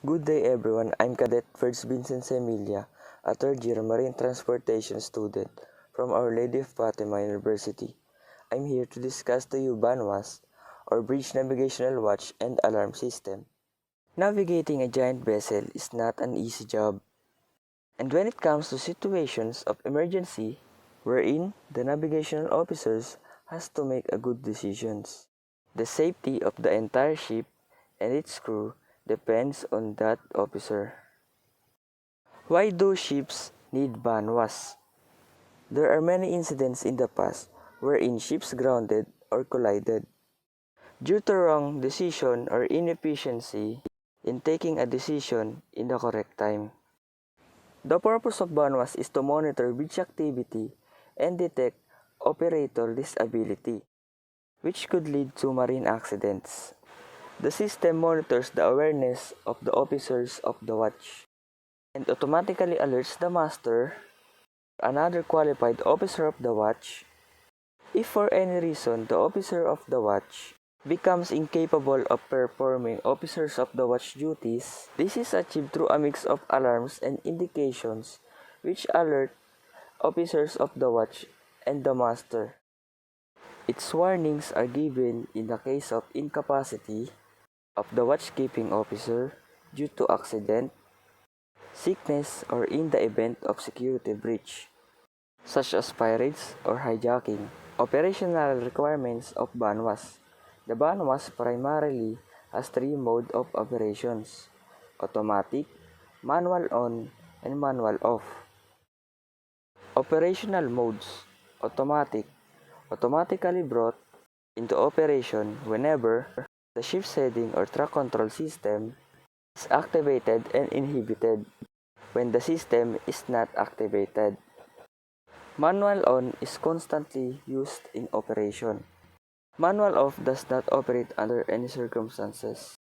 Good day everyone, I'm Cadet First Vincent Semilia, a third-year marine transportation student from Our Lady of Fatima University. I'm here to discuss to you BNWAS, or Bridge Navigational Watch and Alarm System. Navigating a giant vessel is not an easy job. And when it comes to situations of emergency, wherein the navigational officers has to make a good decisions. The safety of the entire ship and its crew depends on that officer. Why do ships need BNWAS? There are many incidents in the past wherein ships grounded or collided due to wrong decision or inefficiency in taking a decision in the correct time. The purpose of BNWAS is to monitor bridge activity and detect operator disability, which could lead to marine accidents. The system monitors the awareness of the officers of the watch and automatically alerts the master, another qualified officer of the watch, if for any reason the officer of the watch becomes incapable of performing officers of the watch duties. This is achieved through a mix of alarms and indications which alert officers of the watch and the master. Its warnings are given in the case of incapacity of the watchkeeping officer due to accident, sickness, or in the event of security breach, such as pirates or hijacking. Operational requirements of BNWAS. The BNWAS primarily has three modes of operations: automatic, manual on, and manual off. Operational modes: automatic, automatically brought into operation whenever the ship's heading or track control system is activated and inhibited when the system is not activated. Manual on is constantly used in operation. Manual off does not operate under any circumstances.